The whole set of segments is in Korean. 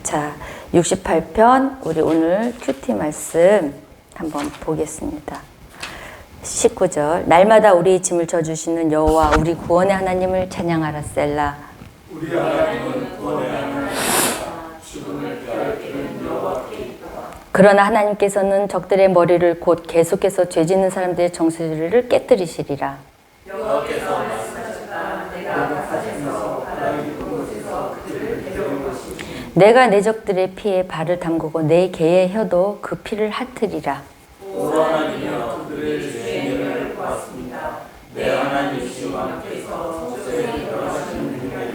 자, 68편 우리 오늘 큐티 말씀 한번 보겠습니다. 19절 날마다 우리 짐을 져주시는 여호와 우리 구원의 하나님을 찬양하라 셀라. 우리 하나님은 구원의 하나님이시다. 죽음을 피하시는 여호와께 있다. 그러나 하나님께서는 적들의 머리를 곧 계속해서 죄짓는 사람들의 정수리를 깨뜨리시리라. 여호와께서 말씀하셨다. 내가 바깥에서 바다의 깊은 곳에서 그들을 데려올 것이니 내가 내 적들의 피에 발을 담그고 내 개의 혀도 그 피를 핥으리라. 오 하나님이여 그들의 죄의 멸을 보았습니다. 내 하나님이시와 함께서 속죄에 들어가시는 분이니라.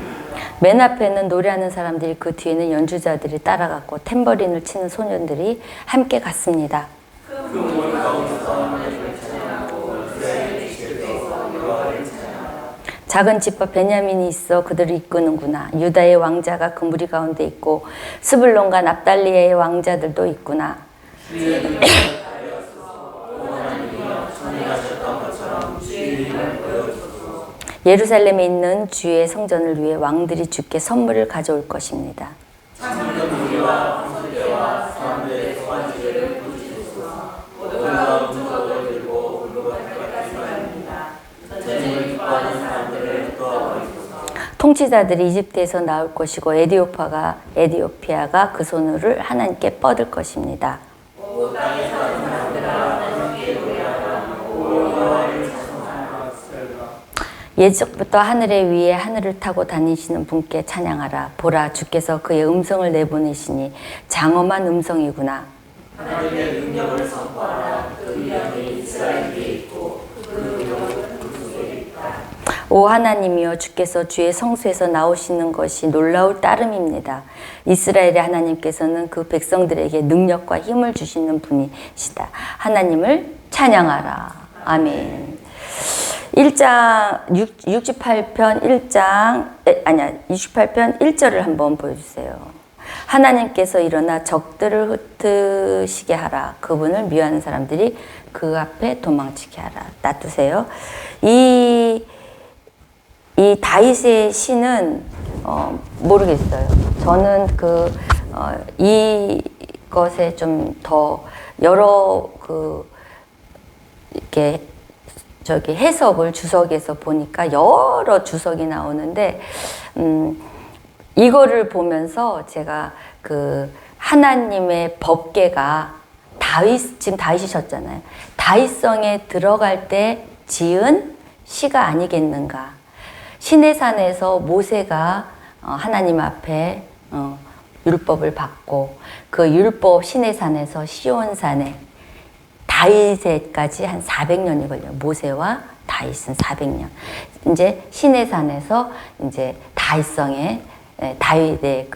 맨 앞에는 노래하는 사람들이 그 뒤에는 연주자들이 따라갔고 탬버린을 치는 소년들이 함께 갔습니다. 그 문 가운데서 하나님을 찬양하고 이스라엘의 집에서 여호와를 찬양하라. 작은 집밥 베냐민이 있어 그들을 이끄는구나. 유다의 왕자가 그 무리 가운데 있고 스불론과 납달리의 왕자들도 있구나. 주의 이름을 하였소서. 오 하나님이여 전행하셨던 것처럼 주의 이름을 보여주소서. 예루살렘에 있는 주의 성전을 위해 왕들이 주께 선물을 가져올 것입니다. 창문은 우리와 황소떼와 사람들의 소환지를 부르시소서. 모두가 운석을 들고 울고갈 때까지 말입니다. 전쟁을 기뻐하는 사람들을 도와버리소서. 통치자들이 이집트에서 나올 것이고 에디오피아가 그 손을 하나님께 뻗을 것입니다. 오 땅에 사는 사람들아 하나님께 노래하라. 오 여호와를 찬송하라. 셀라. 예적부터 하늘의 위에 하늘을 타고 다니시는 분께 찬양하라. 보라, 주께서 그의 음성을 내보내시니 장엄한 음성이구나. 하나님의 능력을 선포하라. 그 위엄이 이스라엘에 있고 그 위엄은 그 속에 있다. 오 하나님이여 주께서 주의 성소에서 나오시는 것이 놀라울 따름입니다. 이스라엘의 하나님께서는 그 백성들에게 능력과 힘을 주시는 분이시다. 하나님을 찬양하라. 아멘. 68편 1절을 한번 보여주세요. 하나님께서 일어나 적들을 흩으시게 하라. 그분을 미워하는 사람들이 그 앞에 도망치게 하라. 놔두세요. 이 다윗의 시는 모르겠어요. 저는 이것에 좀 더 여러 이렇게 해석을 주석에서 보니까 여러 주석이 나오는데 이거를 보면서 제가 하나님의 법궤가 지금 다윗이셨잖아요. 다윗성에 들어갈 때 지은 시가 아니겠는가. 시내산에서 모세가 하나님 앞에 율법을 받고 그 율법 시내산에서 시온산에 다윗에까지 한 400년이 걸려요. 모세와 다윗은 400년. 이제 시내산에서 이제 다윗성에 다윗의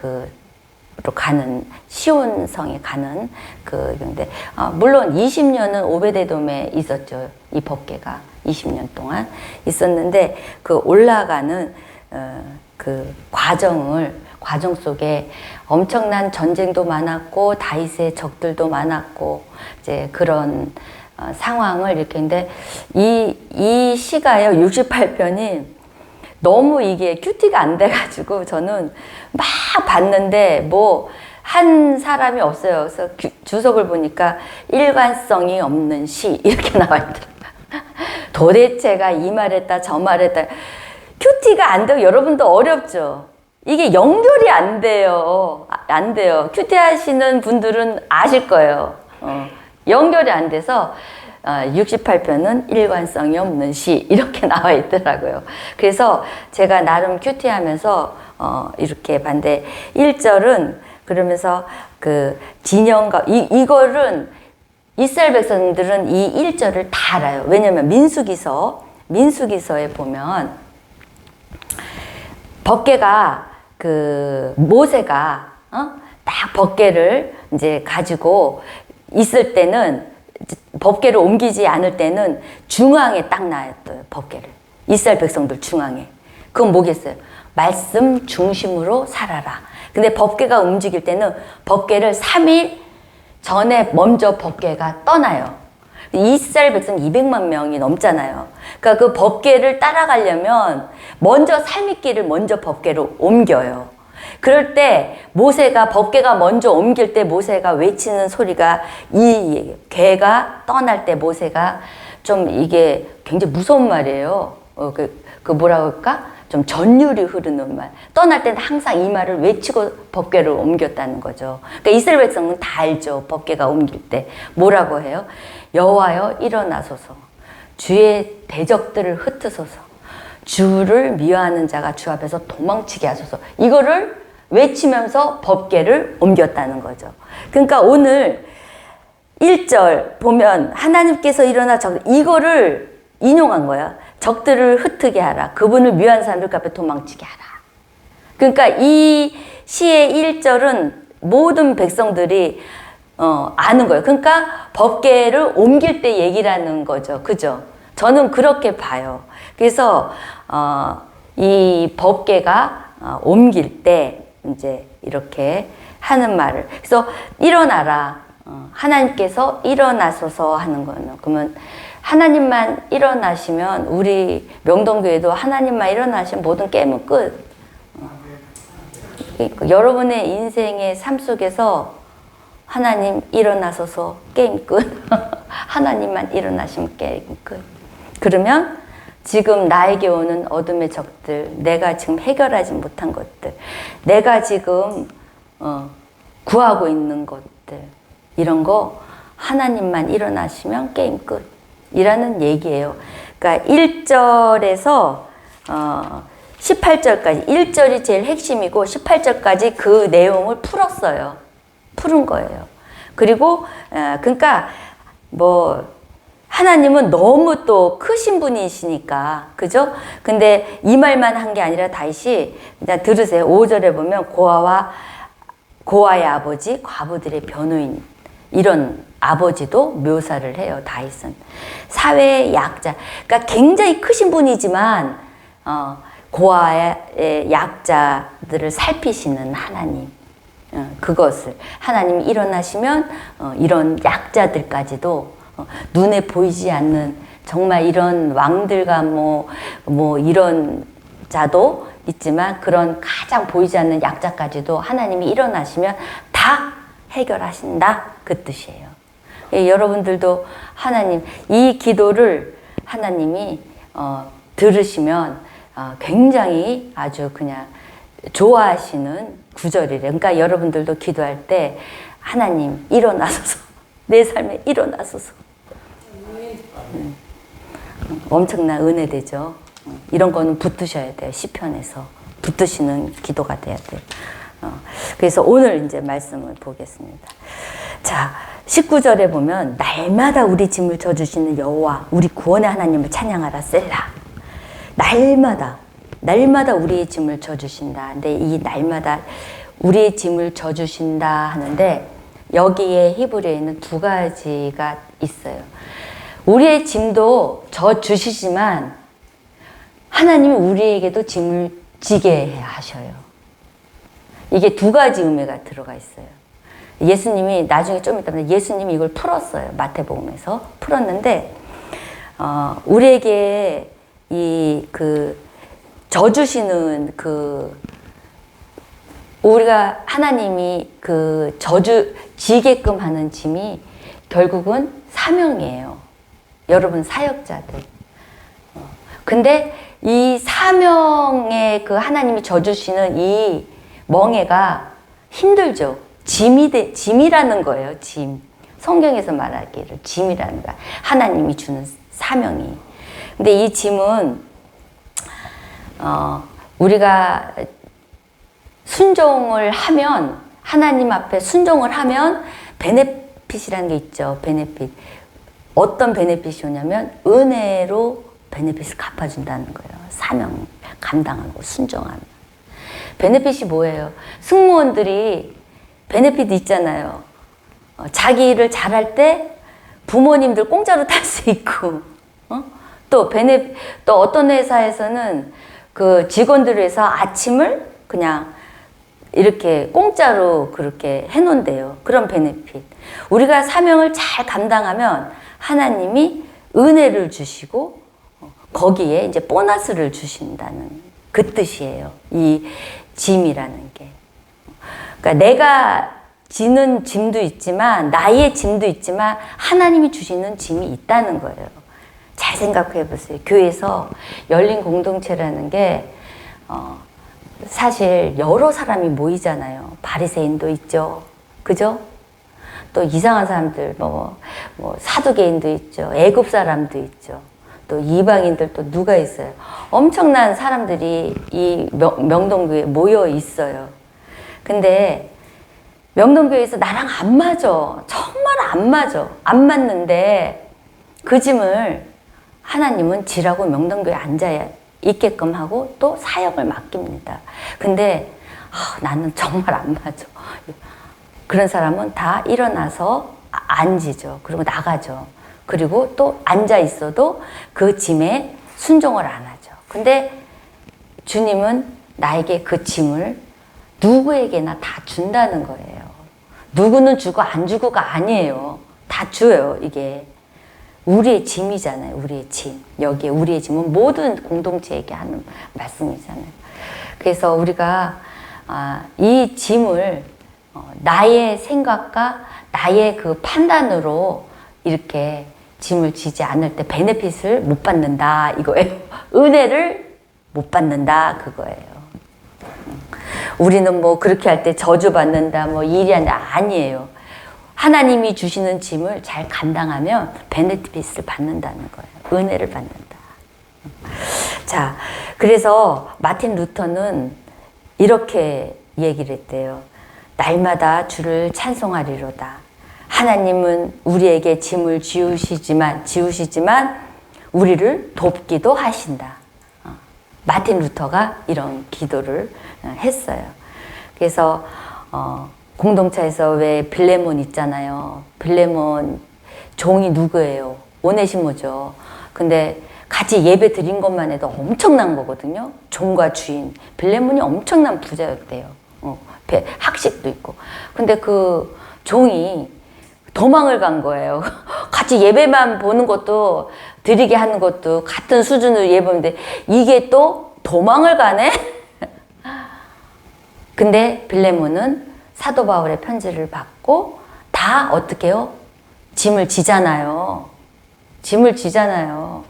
로 가는 시온성에 가는 근데 물론 20년은 오베데돔에 있었죠. 이 법궤가 20년 동안 있었는데 올라가는 과정 속에 엄청난 전쟁도 많았고 다윗의 적들도 많았고 이제 그런 상황을 이렇게 했는데 이 시가요 68편이 너무 이게 큐티가 안 돼가지고 저는 막 봤는데 한 사람이 없어요. 그래서 주석을 보니까 일관성이 없는 시 이렇게 나와 있더라고요. 도대체가 이 말했다 저 말했다 큐티가 안 돼요. 여러분도 어렵죠. 이게 연결이 안 돼요. 안 돼요. 큐티 하시는 분들은 아실 거예요. 연결이 안 돼서 68편은 일관성이 없는 시 이렇게 나와 있더라고요. 그래서 제가 나름 큐티 하면서 이렇게 봤는데 1절은 그러면서 진영과 이거는 이스라엘 백성들은 이 1절을 다 알아요. 왜냐면 민수기서에 보면 법궤가 모세가 딱 법궤를 이제 가지고 있을 때는 법궤를 옮기지 않을 때는 중앙에 딱 놔뒀어요. 법궤를 이스라엘 백성들 중앙에. 그건 뭐겠어요? 말씀 중심으로 살아라. 근데 법궤가 움직일 때는 법궤를 3일 전에 먼저 법궤가 떠나요. 이스라엘 백성 200만 명이 넘잖아요. 그러니까 그 법궤를 따라가려면 먼저 삶의 길을 먼저 법궤로 옮겨요. 그럴 때 모세가 법궤가 먼저 옮길 때 모세가 외치는 소리가 이 궤가 떠날 때 모세가 좀 이게 굉장히 무서운 말이에요. 그 뭐라고 할까? 좀 전율이 흐르는 말. 떠날 때는 항상 이 말을 외치고 법궤를 옮겼다는 거죠. 그러니까 이스라엘 백성은 다 알죠. 법궤가 옮길 때 뭐라고 해요? 여호와여 일어나소서. 주의 대적들을 흩으소서. 주를 미워하는 자가 주 앞에서 도망치게 하소서. 이거를 외치면서 법궤를 옮겼다는 거죠. 그러니까 오늘 1절 보면 하나님께서 일어나 이거를 인용한 거야. 적들을 흩게 하라. 그분을 미워하는 사람들 앞에 도망치게 하라. 그러니까 이 시의 1절은 모든 백성들이 아는 거예요. 그러니까 법궤를 옮길 때 얘기라는 거죠. 그죠? 저는 그렇게 봐요. 그래서 이 법궤가 옮길 때 이제 이렇게 하는 말을. 그래서 일어나라. 하나님께서 일어나소서 하는 거는. 그러면 하나님만 일어나시면 우리 명동교회도 하나님만 일어나시면 모든 게임은 끝. 여러분의 인생의 삶 속에서 하나님 일어나소서 게임 끝. 하나님만 일어나시면 게임 끝. 그러면 지금 나에게 오는 어둠의 적들, 내가 지금 해결하지 못한 것들, 내가 지금 구하고 있는 것들, 이런 거 하나님만 일어나시면 게임 끝. 이라는 얘기예요. 그러니까 1절에서 18절까지, 1절이 제일 핵심이고 18절까지 그 내용을 풀었어요. 푸른 거예요. 그리고 그러니까 뭐 하나님은 너무 또 크신 분이시니까, 그죠? 근데 이 말만 한 게 아니라 다시 그냥 들으세요. 5절에 보면 고아의 아버지, 과부들의 변호인, 이런 아버지도 묘사를 해요. 다윗은 사회의 약자, 그러니까 굉장히 크신 분이지만 고아의 약자들을 살피시는 하나님, 그것을 하나님이 일어나시면 이런 약자들까지도 눈에 보이지 않는 정말 이런 왕들과 뭐 이런 자도 있지만 그런 가장 보이지 않는 약자까지도 하나님이 일어나시면 다 해결하신다, 그 뜻이에요. 여러분들도 하나님, 이 기도를 하나님이 들으시면 굉장히 아주 그냥 좋아하시는 구절이래요. 그러니까 여러분들도 기도할 때 하나님 일어나소서, 내 삶에 일어나소서. 엄청난 은혜되죠. 이런 거는 붙드셔야 돼요. 시편에서 붙드시는 기도가 돼야 돼요. 그래서 오늘 이제 말씀을 보겠습니다. 자, 19절에 보면 날마다 우리 짐을 져주시는 여호와 우리 구원의 하나님을 찬양하라 셀라. 날마다 우리의 짐을 져주신다. 근데 이 날마다 우리의 짐을 져주신다 하는데 여기에 히브리어에는 두 가지가 있어요. 우리의 짐도 져주시지만 하나님이 우리에게도 짐을 지게 하셔요. 이게 두 가지 의미가 들어가 있어요. 예수님이 나중에 좀 이따 예수님이 이걸 풀었어요. 마태복음에서 풀었는데 우리에게 이 져주시는 우리가 하나님이 지게끔 하는 짐이 결국은 사명이에요. 여러분 사역자들. 근데 이 사명에 하나님이 져주시는 이 멍에가 힘들죠. 짐이라는 거예요. 짐. 성경에서 말하기를 짐이라는 거야. 하나님이 주는 사명이. 근데 이 짐은 우리가 순종을 하면, 하나님 앞에 순종을 하면 베네핏이라는 게 있죠. 베네핏. 어떤 베네핏이 오냐면 은혜로 베네핏을 갚아준다는 거예요. 사명 감당하고 순종하면. 베네핏이 뭐예요? 승무원들이 베네핏 있잖아요. 자기 일을 잘할 때 부모님들 공짜로 탈 수 있고, 또 어떤 회사에서는 그 직원들 위해서 아침을 그냥 이렇게 공짜로 그렇게 해놓은대요. 그런 베네핏. 우리가 사명을 잘 감당하면 하나님이 은혜를 주시고 거기에 이제 보너스를 주신다는 그 뜻이에요. 이 짐이라는 게. 그러니까 내가 지는 짐도 있지만 나의 짐도 있지만 하나님이 주시는 짐이 있다는 거예요. 잘 생각해 보세요. 교회에서 열린 공동체라는 게 사실 여러 사람이 모이잖아요. 바리새인도 있죠. 그죠? 또 이상한 사람들, 뭐 사두개인도 있죠. 애굽 사람도 있죠. 또 이방인들 또 누가 있어요. 엄청난 사람들이 이 명동교회에 모여 있어요. 근데 명동교회에서 나랑 안 맞아. 정말 안 맞아. 안 맞는데 그 짐을 하나님은 지라고 명동교회에 앉아야 있게끔 하고 또 사역을 맡깁니다. 근데 나는 정말 안 맞아. 그런 사람은 다 일어나서 앉이죠. 그리고 나가죠. 그리고 또 앉아 있어도 그 짐에 순종을 안 하죠. 근데 주님은 나에게 그 짐을 누구에게나 다 준다는 거예요. 누구는 주고 안 주고가 아니에요. 다 줘요. 이게 우리의 짐이잖아요. 우리의 짐. 여기에 우리의 짐은 모든 공동체에게 하는 말씀이잖아요. 그래서 우리가 이 짐을 나의 생각과 나의 그 판단으로 이렇게 짐을 지지 않을 때 베네핏을 못 받는다 이거예요. 은혜를 못 받는다 그거예요. 우리는 뭐 그렇게 할 때 저주 받는다 뭐 일이 아니에요. 하나님이 주시는 짐을 잘 감당하면 베네핏을 받는다는 거예요. 은혜를 받는다. 자, 그래서 마틴 루터는 이렇게 얘기를 했대요. 날마다 주를 찬송하리로다. 하나님은 우리에게 짐을 지우시지만 우리를 돕기도 하신다. 마틴 루터가 이런 기도를 했어요. 그래서 공동체에서 왜 빌레몬 있잖아요. 빌레몬 종이 누구예요? 오네시모죠. 근데 같이 예배 드린 것만 해도 엄청난 거거든요. 종과 주인. 빌레몬이 엄청난 부자였대요. 학식도 있고. 근데 그 종이 도망을 간 거예요. 같이 예배만 보는 것도 드리게 하는 것도 같은 수준으로 예배하는데 이게 또 도망을 가네? 근데 빌레몬은 사도 바울의 편지를 받고 다 어떻게 해요? 짐을 지잖아요. 짐을 지잖아요.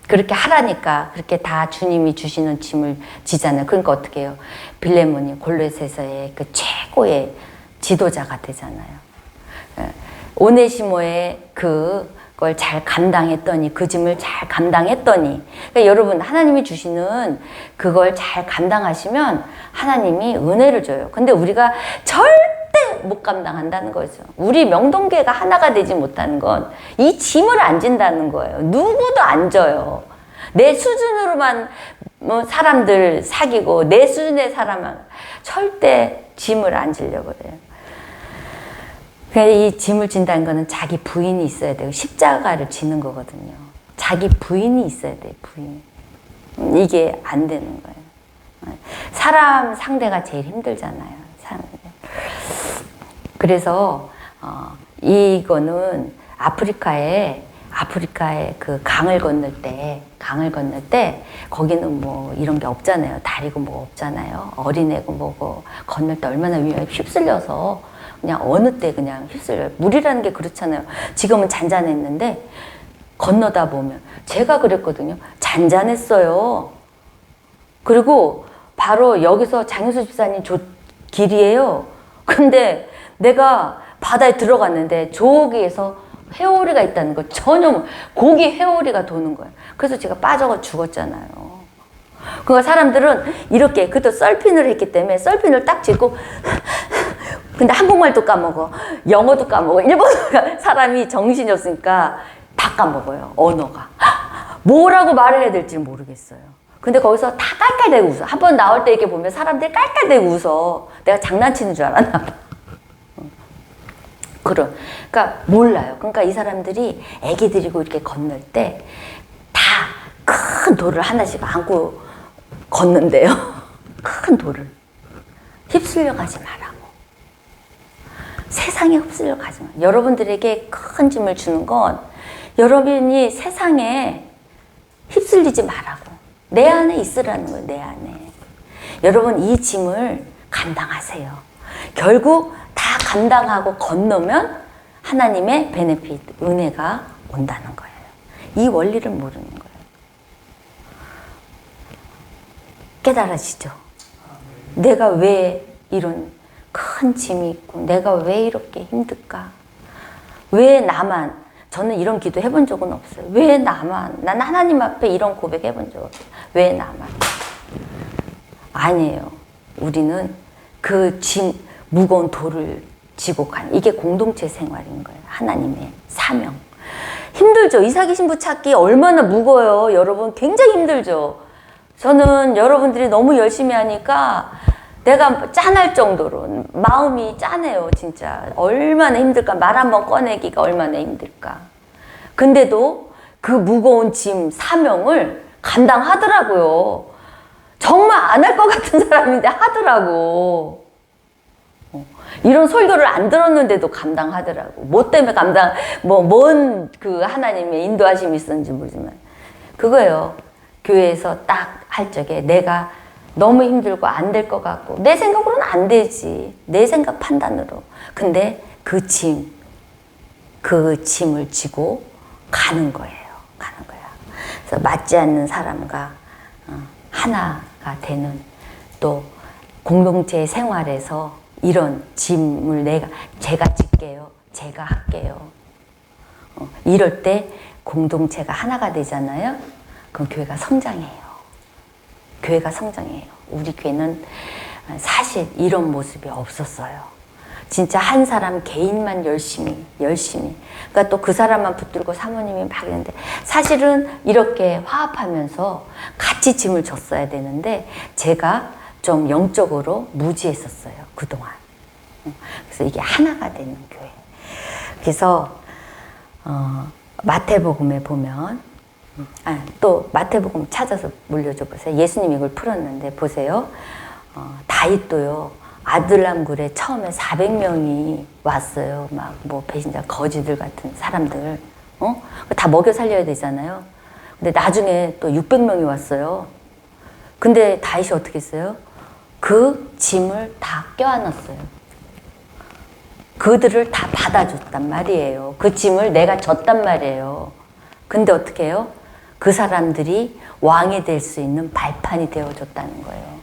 그렇게 하라니까 그렇게 다 주님이 주시는 짐을 지잖아요. 그러니까 어떻게 해요? 빌레몬이 골로새서의 그 최고의 지도자가 되잖아요. 오네시모의 그걸 잘 감당했더니 그 짐을 잘 감당했더니 그러니까 여러분 하나님이 주시는 그걸 잘 감당하시면 하나님이 은혜를 줘요. 근데 우리가 절대 못 감당한다는 거죠. 우리 명동교회가 하나가 되지 못하는 건 이 짐을 안 진다는 거예요. 누구도 안 져요. 내 수준으로만 사람들 사귀고 내 수준의 사람은 절대 짐을 안 지려고 그래요. 이 짐을 진다는 거는 자기 부인이 있어야 되고 십자가를 지는 거거든요. 자기 부인이 있어야 돼요. 부인. 이게 안 되는 거예요. 사람 상대가 제일 힘들잖아요. 그래서 이거는 아프리카에 그 강을 건널 때 거기는 뭐 이런 게 없잖아요. 다리고 뭐 없잖아요. 어린애고 뭐고 건널 때 얼마나 위험해. 휩쓸려서 그냥 어느 때 그냥 휩쓸려요. 물이라는 게 그렇잖아요. 지금은 잔잔했는데 건너다 보면 제가 그랬거든요. 잔잔했어요. 그리고 바로 여기서 장효수 집사님 길이에요. 근데 내가 바다에 들어갔는데 저기에서 회오리가 있다는 거 전혀 고기 회오리가 도는 거예요. 그래서 제가 빠져가 죽었잖아요. 그러니까 사람들은 이렇게 그것도 썰핀을 했기 때문에 썰핀을 딱 짚고 근데 한국말도 까먹어. 영어도 까먹어. 일본어가 사람이 정신이 없으니까 다 까먹어요. 언어가. 뭐라고 말을 해야 될지 모르겠어요. 근데 거기서 다 깔깔대고 웃어. 한 번 나올 때 이렇게 보면 사람들이 깔깔대고 웃어. 내가 장난치는 줄 알았나 봐. 그러니까 몰라요. 그러니까 이 사람들이 애기 데리고 이렇게 건널 때 다 큰 돌을 하나씩 안고 걷는데요. 큰 돌을. 휩쓸려 가지 말라고. 세상에 휩쓸려 가지 마. 여러분들에게 큰 짐을 주는 건 여러분이 세상에 휩쓸리지 말라고. 내 안에 있으라는 거예요. 내 안에. 여러분 이 짐을 감당하세요. 결국 다 감당하고 건너면 하나님의 베네핏, 은혜가 온다는 거예요. 이 원리를 모르는 거예요. 깨달아지죠? 내가 왜 이런 큰 짐이 있고 내가 왜 이렇게 힘들까? 왜 나만? 저는 이런 기도 해본 적은 없어요. 왜 나만? 난 하나님 앞에 이런 고백 해본 적 없어요. 왜 나만? 아니에요. 우리는 그 무거운 돌을 지고 가는, 이게 공동체 생활인 거예요. 하나님의 사명. 힘들죠. 이삭의 신부 찾기 얼마나 무거워요. 여러분 굉장히 힘들죠. 저는 여러분들이 너무 열심히 하니까 내가 짠할 정도로 마음이 짠해요. 진짜 얼마나 힘들까. 말 한번 꺼내기가 얼마나 힘들까. 근데도 그 무거운 짐 사명을 감당하더라고요. 정말 안 할 것 같은 사람인데 하더라고. 이런 설교를 안 들었는데도 감당하더라고. 뭐 때문에 뭔 그 하나님의 인도하심이 있었는지 모르지만 그거예요. 교회에서 딱 할 적에 내가 너무 힘들고 안 될 것 같고 내 생각으로는 안 되지. 내 생각 판단으로. 근데 그 짐을 지고 가는 거예요. 가는 거야. 그래서 맞지 않는 사람과 하나가 되는, 또 공동체 생활에서 이런 짐을 제가 질게요. 제가 할게요. 이럴 때 공동체가 하나가 되잖아요. 그럼 교회가 성장해요. 교회가 성장해요. 우리 교회는 사실 이런 모습이 없었어요. 진짜 한 사람 개인만 열심히. 그러니까 또 그 사람만 붙들고 사모님이 막 했는데 사실은 이렇게 화합하면서 같이 짐을 졌어야 되는데 제가 좀 영적으로 무지했었어요. 그동안. 그래서 이게 하나가 되는 교회. 그래서 마태복음에 보면 또 마태복음 찾아서 물려줘 보세요. 예수님 이걸 풀었는데 보세요. 다윗도요. 아들람 굴에 처음에 400명이 왔어요. 막 뭐 배신자 거지들 같은 사람들. 다 먹여 살려야 되잖아요. 근데 나중에 또 600명이 왔어요. 근데 다윗이 어떻게 했어요? 그 짐을 다 껴안았어요. 그들을 다 받아줬단 말이에요. 그 짐을 내가 졌단 말이에요. 근데 어떻게 해요? 그 사람들이 왕이 될 수 있는 발판이 되어줬다는 거예요.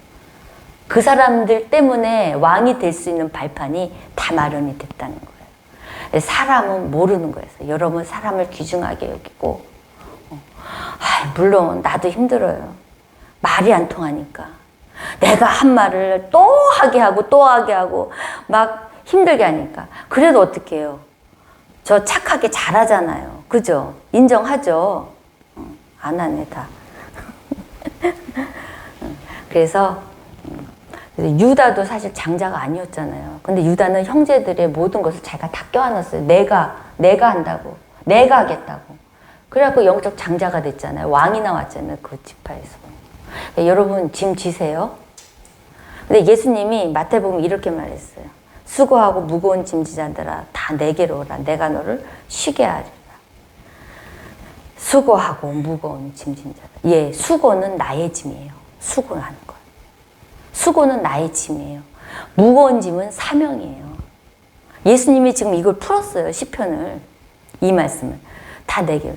그 사람들 때문에 왕이 될 수 있는 발판이 다 마련이 됐다는 거예요. 사람은 모르는 거예요. 여러분 사람을 귀중하게 여기고 물론 나도 힘들어요. 말이 안 통하니까. 내가 한 말을 또 하게 하고 막 힘들게 하니까. 그래도 어떻게 해요? 저 착하게 잘하잖아요. 그죠? 인정하죠? 안 하네 다. 그래서 유다도 사실 장자가 아니었잖아요. 근데 유다는 형제들의 모든 것을 자기가 다 껴안았어요. 내가 한다고. 내가 하겠다고. 그래갖고 영적 장자가 됐잖아요. 왕이 나왔잖아요. 그 지파에서. 그러니까 여러분 짐 지세요. 근데 예수님이 마태복음 이렇게 말했어요. 수고하고 무거운 짐지자들아 다 내게로 오라. 내가 너를 쉬게 하리라. 수고하고 무거운 짐진 자들. 예, 수고는 나의 짐이에요. 수고하는 거. 수고는 나의 짐이에요. 무거운 짐은 사명이에요. 예수님이 지금 이걸 풀었어요. 시편을. 이 말씀을. 다 내게.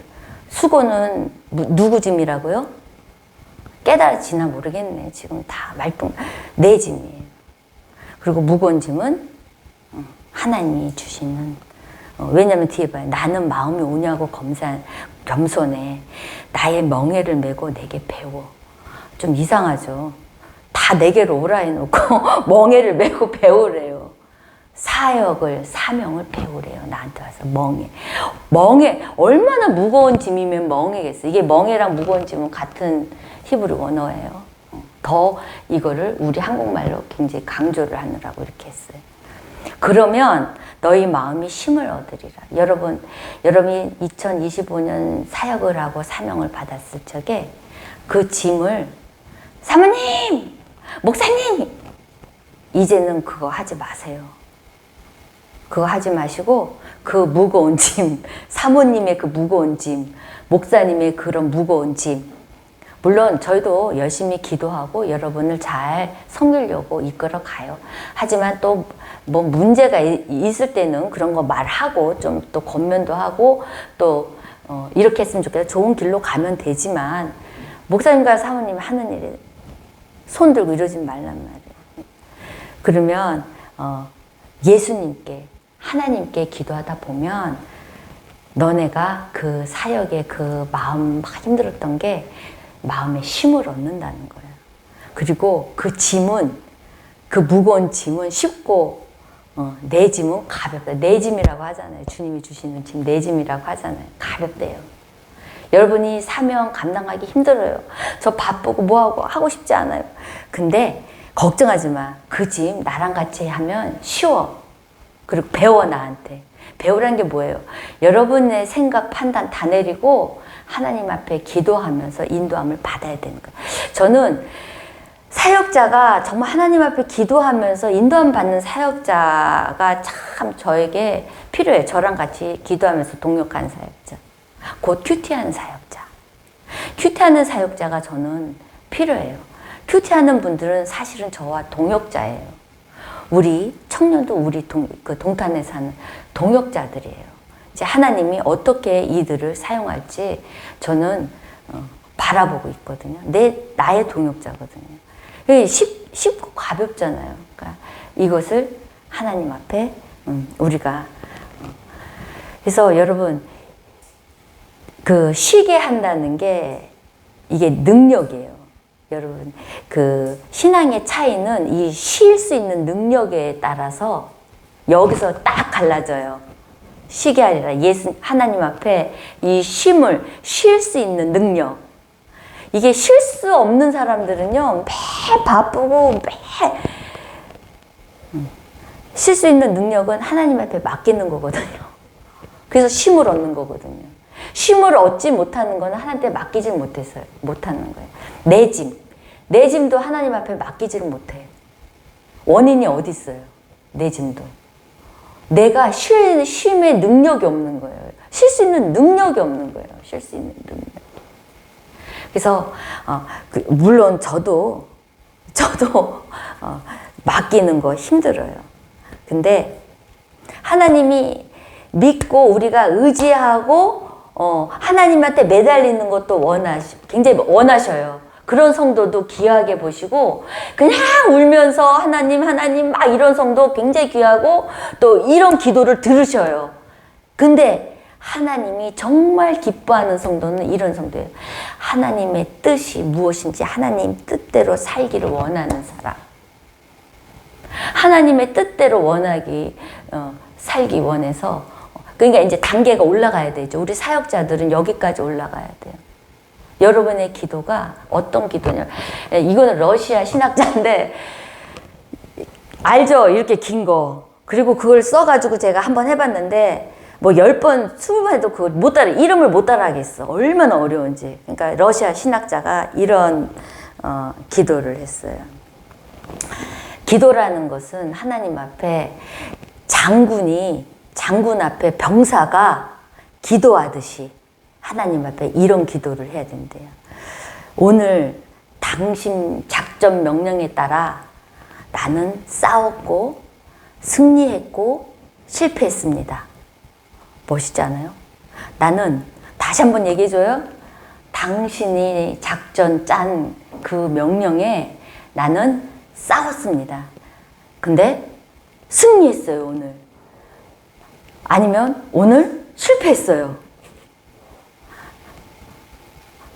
수고는 누구 짐이라고요? 깨달아지나 모르겠네. 지금 다 내 짐이에요. 그리고 무거운 짐은 하나님이 주시는, 왜냐면 뒤에 봐요. 나는 마음이 오냐고 겸손해. 나의 멍에를 메고 내게 배워. 좀 이상하죠. 다 내게로 오라 해놓고 멍에를 메고 배우래요. 사명을 배우래요. 나한테 와서 멍에 얼마나 무거운 짐이면 멍에겠어요. 이게 멍에랑 무거운 짐은 같은 히브리 원어예요. 더 이거를 우리 한국말로 굉장히 강조를 하느라고 이렇게 했어요. 그러면 너희 마음이 힘을 얻으리라. 여러분이 2025년 사역을 하고 사명을 받았을 적에 그 짐을 사모님, 목사님, 이제는 그거 하지 마세요. 그거 하지 마시고 그 무거운 짐, 사모님의 그 무거운 짐, 목사님의 그런 무거운 짐, 물론 저희도 열심히 기도하고 여러분을 잘 섬기려고 이끌어 가요. 하지만 또 뭐 문제가 있을 때는 그런 거 말하고 좀 또 권면도 하고 또 이렇게 했으면 좋겠다. 좋은 길로 가면 되지만 목사님과 사모님 하는 일에 손 들고 이러지 말란 말이에요. 그러면 예수님께 하나님께 기도하다 보면 너네가 그 사역에 그 마음 막 힘들었던 게 마음에 힘을 얻는다는 거예요. 그리고 그 짐은 그 무거운 짐은 쉽고 내 짐은 가볍다. 내 짐이라고 하잖아요. 주님이 주시는 짐 내 짐이라고 하잖아요. 가볍대요. 여러분이 사명 감당하기 힘들어요. 저 바쁘고 뭐하고 하고 싶지 않아요. 근데 걱정하지 마. 그 짐 나랑 같이 하면 쉬워. 그리고 배워 나한테. 배우라는 게 뭐예요? 여러분의 생각 판단 다 내리고 하나님 앞에 기도하면서 인도함을 받아야 되는 거예요. 저는 사역자가 정말 하나님 앞에 기도하면서 인도함 받는 사역자가 참 저에게 필요해요. 저랑 같이 기도하면서 동역하는 사역자. 곧 큐티하는 사역자. 큐티하는 사역자가 저는 필요해요. 큐티하는 분들은 사실은 저와 동역자예요. 우리 청년도 우리 동탄에 사는 동역자들이에요. 이제 하나님이 어떻게 이들을 사용할지 저는 바라보고 있거든요. 나의 동역자거든요. 쉽고 가볍잖아요. 그러니까 이것을 하나님 앞에 우리가 그래서 여러분 그 쉬게 한다는 게 이게 능력이에요. 여러분 그 신앙의 차이는 이 쉴 수 있는 능력에 따라서 여기서 딱 갈라져요. 쉬게 하리라. 하나님 앞에 이 쉼을 쉴 수 있는 능력. 이게 쉴 수 없는 사람들은요, 매 바쁘고 매 쉴 수 있는 능력은 하나님 앞에 맡기는 거거든요. 그래서 쉼을 얻는 거거든요. 쉼을 얻지 못하는 거는 하나님께 맡기질 못하는 거예요. 내 짐도 하나님 앞에 맡기지를 못해요. 원인이 어디 있어요? 내 짐도. 내가 쉼의 능력이 없는 거예요. 쉴 수 있는 능력이 없는 거예요. 쉴 수 있는 능력. 그래서 물론 저도 맡기는 거 힘들어요. 근데 하나님이 믿고 우리가 의지하고 하나님한테 매달리는 것도 굉장히 원하셔요. 그런 성도도 귀하게 보시고 그냥 울면서 하나님 막 이런 성도 굉장히 귀하고 또 이런 기도를 들으셔요. 근데 하나님이 정말 기뻐하는 성도는 이런 성도예요. 하나님의 뜻이 무엇인지 하나님 뜻대로 살기를 원하는 사람. 하나님의 뜻대로 살기 원해서 그러니까 이제 단계가 올라가야 되죠. 우리 사역자들은 여기까지 올라가야 돼요. 여러분의 기도가 어떤 기도냐. 이거는 러시아 신학자인데 알죠? 이렇게 긴 거. 그리고 그걸 써가지고 제가 한번 해봤는데 뭐 10번, 20번 해도 그걸 이름을 못 따라 하겠어. 얼마나 어려운지. 그러니까 러시아 신학자가 이런 기도를 했어요. 기도라는 것은 하나님 앞에 장군 앞에 병사가 기도하듯이 하나님 앞에 이런 기도를 해야 된대요. 오늘 당신 작전 명령에 따라 나는 싸웠고 승리했고 실패했습니다. 멋있지 않아요? 나는 다시 한번 얘기해줘요. 당신이 작전 짠 그 명령에 나는 싸웠습니다. 근데 승리했어요, 오늘. 아니면 오늘 실패했어요.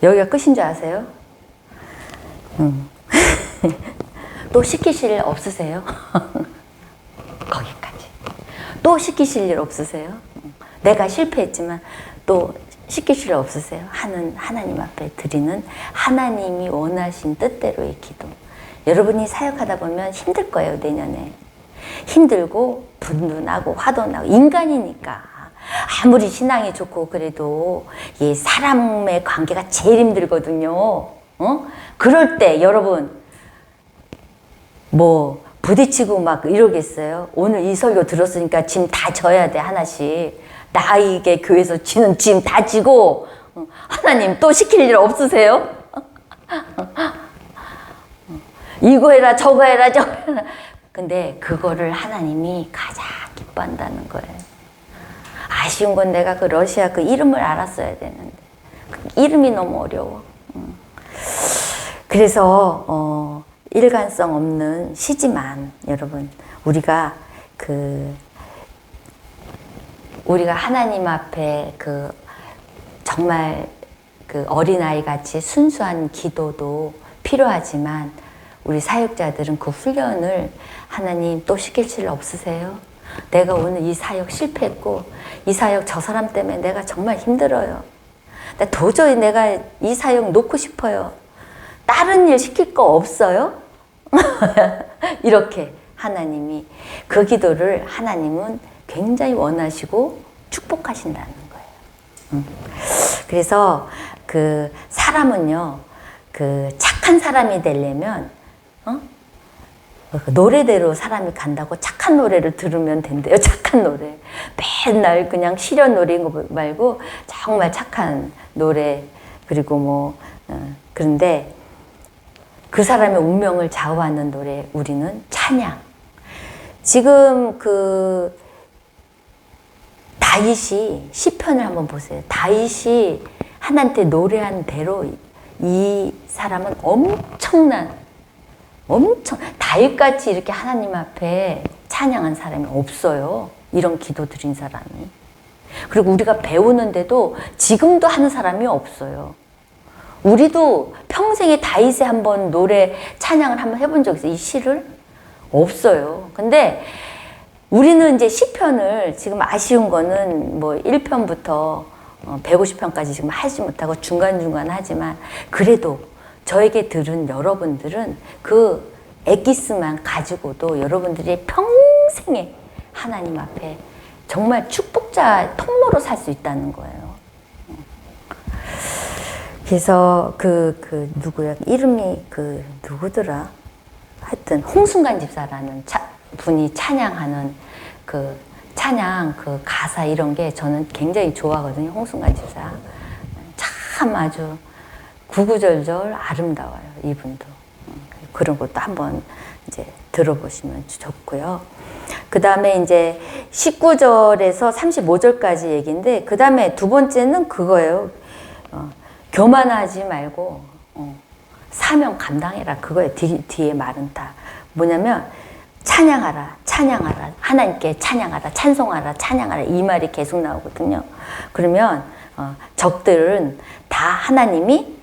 여기가 끝인 줄 아세요? 또 시키실 일 없으세요? 거기까지. 또 시키실 일 없으세요? 내가 실패했지만 또 시키실 일 없으세요? 하나님 앞에 드리는 하나님이 원하신 뜻대로의 기도. 여러분이 사역하다 보면 힘들 거예요, 내년에. 힘들고 분분하고 화도 나고 인간이니까. 아무리 신앙이 좋고 그래도 이 사람의 관계가 제일 힘들거든요. 그럴 때 여러분 뭐 부딪히고 막 이러겠어요? 오늘 이 설교 들었으니까 짐 다 져야 돼, 하나씩. 나에게 교회에서 지는 짐 다 지고 하나님 또 시킬 일 없으세요? 이거 해라 저거 해라 저거 해라 근데 그거를 하나님이 가장 기뻐한다는 거예요. 아쉬운 건 내가 그 러시아 그 이름을 알았어야 되는데 그 이름이 너무 어려워. 그래서 일관성 없는 시지만 여러분 우리가 하나님 앞에 정말 어린아이 같이 순수한 기도도 필요하지만 우리 사역자들은 그 훈련을 하나님 또 시킬 일 없으세요? 내가 오늘 이 사역 실패했고 이 사역 저 사람 때문에 내가 정말 힘들어요. 도저히 내가 이 사역 놓고 싶어요. 다른 일 시킬 거 없어요? 이렇게 하나님이 그 기도를 하나님은 굉장히 원하시고 축복하신다는 거예요. 그래서 사람은요, 착한 사람이 되려면, 노래대로 사람이 간다고 착한 노래를 들으면 된대요. 착한 노래. 맨날 그냥 시련 노래인 거 말고 정말 착한 노래. 그리고 그런데 그 사람의 운명을 좌우하는 노래, 우리는 찬양. 지금 다윗이 시편을 한번 보세요. 다윗이 하나님께 노래한 대로 이 사람은 다윗같이 이렇게 하나님 앞에 찬양한 사람이 없어요. 이런 기도 드린 사람이. 그리고 우리가 배우는데도 지금도 하는 사람이 없어요. 우리도 평생에 다윗에 한번 노래 찬양을 한번 해본 적 있어요. 이 시를? 없어요. 근데 우리는 이제 시편을 지금 아쉬운 거는 1편부터 150편까지 지금 하지 못하고 중간중간 하지만 그래도 저에게 들은 여러분들은 그 엑기스만 가지고도 여러분들이 평생에 하나님 앞에 정말 축복자 통로로 살 수 있다는 거예요. 그래서 누구야? 이름이 누구더라? 하여튼 홍순관 집사라는 분이 찬양하는 찬양 가사 이런 게 저는 굉장히 좋아하거든요. 홍순관 집사. 참 아주 구구절절 아름다워요. 이분도. 그런 것도 한번 이제 들어보시면 좋고요. 그 다음에 이제 19절에서 35절까지 얘기인데, 그 다음에 두 번째는 그거예요. 교만하지 말고, 사명 감당해라. 그거예요. 뒤에 말은 다. 뭐냐면, 찬양하라, 찬양하라, 하나님께 찬양하라, 찬송하라, 찬양하라. 이 말이 계속 나오거든요. 그러면, 적들은 다 하나님이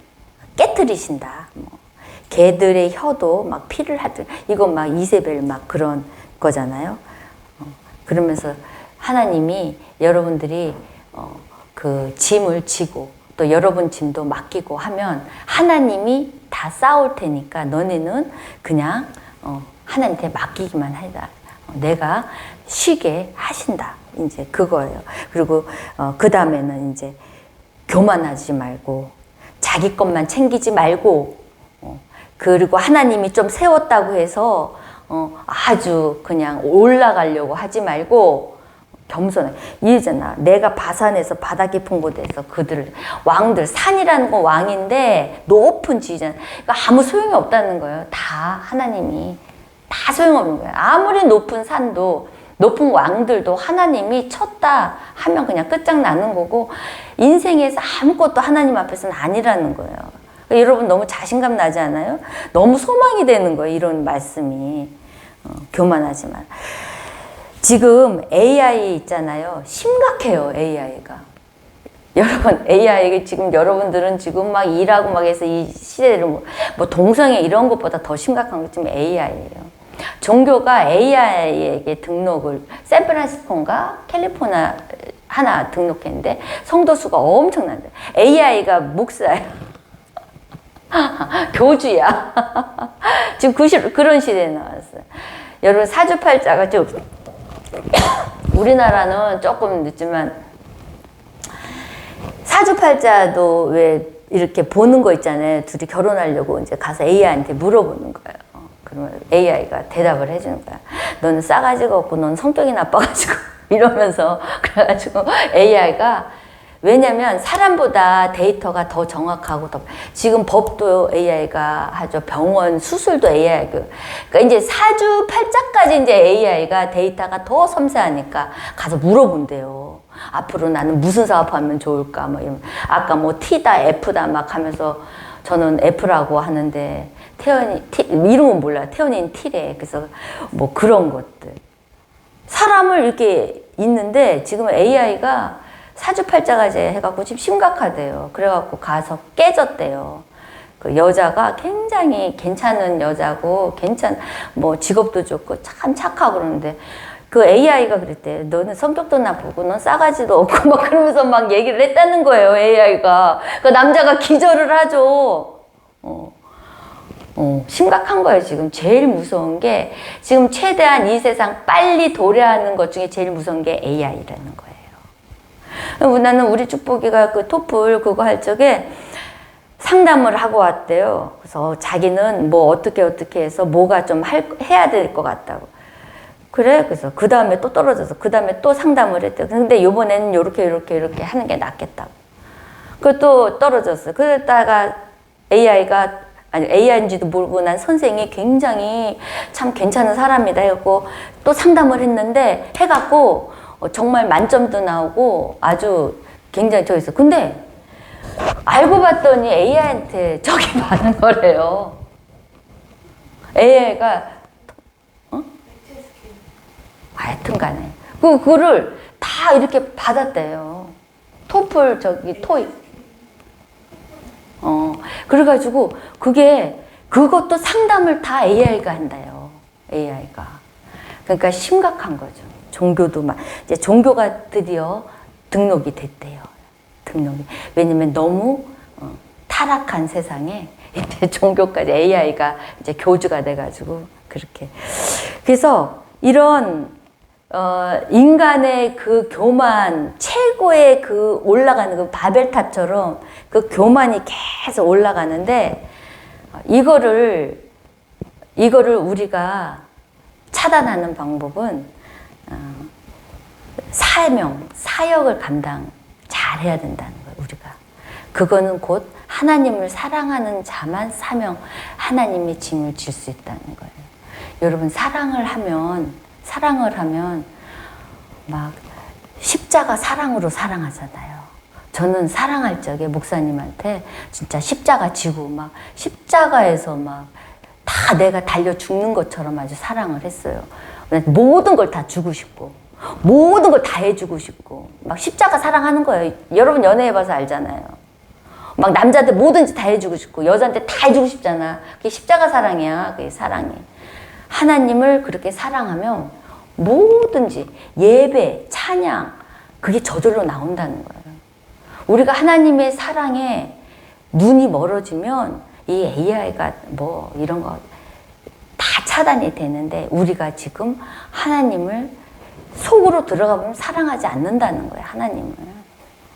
깨트리신다. 개들의 혀도 막 피를 하듯, 이거 막 이세벨 막 그런 거잖아요. 그러면서 하나님이 여러분들이 짐을 지고 또 여러분 짐도 맡기고 하면 하나님이 다 싸울 테니까 너네는 그냥 하나님한테 맡기기만 해라. 내가 쉬게 하신다. 이제 그거예요. 그리고 그 다음에는 이제 교만하지 말고 자기 것만 챙기지 말고 그리고 하나님이 좀 세웠다고 해서 아주 그냥 올라가려고 하지 말고 겸손해. 이잖아. 내가 바산에서 바다 깊은 곳에서 왕들, 산이라는 건 왕인데 높은 지위잖아. 그러니까 아무 소용이 없다는 거예요. 다 하나님이 다 소용없는 거예요. 아무리 높은 산도 높은 왕들도 하나님이 쳤다 하면 그냥 끝장나는 거고 인생에서 아무것도 하나님 앞에서는 아니라는 거예요. 여러분 너무 자신감 나지 않아요? 너무 소망이 되는 거예요. 이런 말씀이. 교만하지 마. 지금 AI 있잖아요. 심각해요. AI가. 여러분 AI 지금 여러분들은 지금 막 일하고 막 해서 이 시대를 동성애 이런 것보다 더 심각한 게 지금 AI예요. 종교가 AI에게 등록을 샌프란시스코인가 캘리포니아 하나 등록했는데 성도 수가 엄청난데 AI가 목사예요. 교주야. 지금 그런 시대에 나왔어요. 여러분 사주팔자가 좀 우리나라는 조금 늦지만 사주팔자도 왜 이렇게 보는 거 있잖아요. 둘이 결혼하려고 이제 가서 AI한테 물어보는 거예요. 그러면 AI가 대답을 해주는 거야. 너는 싸가지가 없고 넌 성격이 나빠가지고 이러면서 그래가지고 AI가 왜냐면 사람보다 데이터가 더 정확하고 지금 법도 AI가 하죠. 병원 수술도 AI. 그러니까 이제 사주팔자까지 이제 AI가 데이터가 더 섬세하니까 가서 물어본대요. 앞으로 나는 무슨 사업하면 좋을까? 뭐 이런. 아까 뭐 T다 F다 막 하면서 저는 F라고 하는데 태연이 이름은 몰라요. 태연이는 T래. 그래서 뭐 그런 것들. 사람을 이렇게 있는데 지금 AI가 사주팔자가 이제 해갖고 지금 심각하대요. 그래갖고 가서 깨졌대요. 그 여자가 굉장히 괜찮은 여자고 뭐 직업도 좋고 참 착하고 그러는데 그 AI가 그랬대. 너는 성격도 나쁘고 넌 싸가지도 없고 막 그러면서 막 얘기를 했다는 거예요. AI가. 그 남자가 기절을 하죠. 심각한 거예요, 지금. 제일 무서운 게, 지금 최대한 이 세상 빨리 도래하는 것 중에 제일 무서운 게 AI라는 거예요. 나는 우리 축복이가 그 토플 그거 할 적에 상담을 하고 왔대요. 그래서 자기는 뭐 어떻게 해서 뭐가 좀 해야 될 것 같다고. 그래? 그래서 그 다음에 또 떨어져서 그 다음에 또 상담을 했대요. 근데 요번에는 요렇게 하는 게 낫겠다고. 그또 떨어졌어요. 그러다가 AI인지도 모르고 난 선생이 굉장히 참 괜찮은 사람이다 해갖고 또 상담을 했는데 해갖고 정말 만점도 나오고 아주 굉장히 저기 있어. 근데 알고 봤더니 AI한테 적이 많은 거래요. AI가 하여튼 간에 그거를 다 이렇게 받았대요. 토플 토익. 그래가지고 그것도 상담을 다 AI가 한다요. AI가. 그러니까 심각한 거죠. 이제 종교가 드디어 등록이 됐대요. 왜냐면 너무 타락한 세상에 이제 종교까지 AI가 이제 교주가 돼가지고 그렇게. 그래서 이런 인간의 그 교만, 최고의 그 올라가는 그 바벨탑처럼 그 교만이 계속 올라가는데, 이거를 우리가 차단하는 방법은, 사역을 감당 잘 해야 된다는 거예요, 우리가. 그거는 곧 하나님을 사랑하는 자만 하나님의 짐을 질 수 있다는 거예요. 여러분, 사랑을 하면 막 십자가 사랑으로 사랑하잖아요. 저는 사랑할 적에 목사님한테 진짜 십자가 지고 막 십자가에서 막 다 내가 달려 죽는 것처럼 아주 사랑을 했어요. 모든 걸 다 주고 싶고 모든 걸 다 해주고 싶고 막 십자가 사랑하는 거예요. 여러분 연애해봐서 알잖아요. 막 남자한테 뭐든지 다 해주고 싶고 여자한테 다 해주고 싶잖아. 그게 십자가 사랑이야. 그게 사랑이. 하나님을 그렇게 사랑하면 뭐든지 예배, 찬양 그게 저절로 나온다는 거예요. 우리가 하나님의 사랑에 눈이 멀어지면 이 AI가 뭐 이런 거 다 차단이 되는데 우리가 지금 하나님을 속으로 들어가 보면 사랑하지 않는다는 거예요. 하나님을.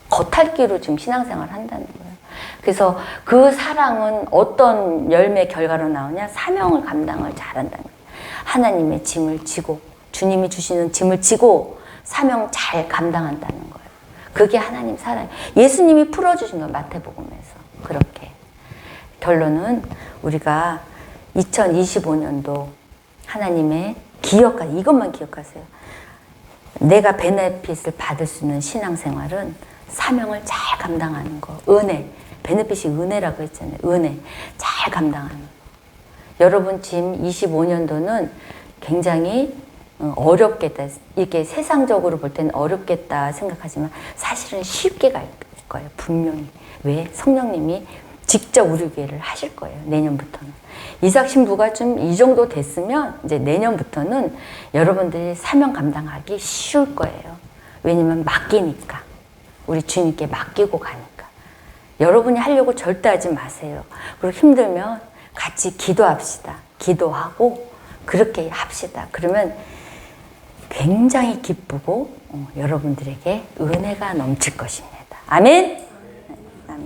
겉핥기로 지금 신앙생활을 한다는 거예요. 그래서 그 사랑은 어떤 열매 결과로 나오냐? 사명을 감당을 잘한다는 거예요. 하나님의 짐을 지고 주님이 주시는 짐을 지고 사명 잘 감당한다는 거예요. 그게 하나님 사랑. 예수님이 풀어주신 거예요. 마태복음에서. 그렇게. 결론은 우리가 2025년도 하나님의 이것만 기억하세요. 내가 베네핏을 받을 수 있는 신앙생활은 사명을 잘 감당하는 거. 은혜. 베네핏이 은혜라고 했잖아요. 은혜. 잘 감당하는 거. 여러분 지금 25년도는 굉장히 어렵겠다. 이렇게 세상적으로 볼 때는 어렵겠다 생각하지만 사실은 쉽게 갈 거예요. 분명히. 왜? 성령님이 직접 우리 교회를 하실 거예요. 내년부터는. 이삭 신부가 좀 이 정도 됐으면 이제 내년부터는 여러분들이 사명 감당하기 쉬울 거예요. 왜냐면 맡기니까. 우리 주님께 맡기고 가니까. 여러분이 하려고 절대 하지 마세요. 그리고 힘들면 같이 기도합시다. 기도하고 그렇게 합시다. 그러면 굉장히 기쁘고 여러분들에게 은혜가 넘칠 것입니다. 아멘.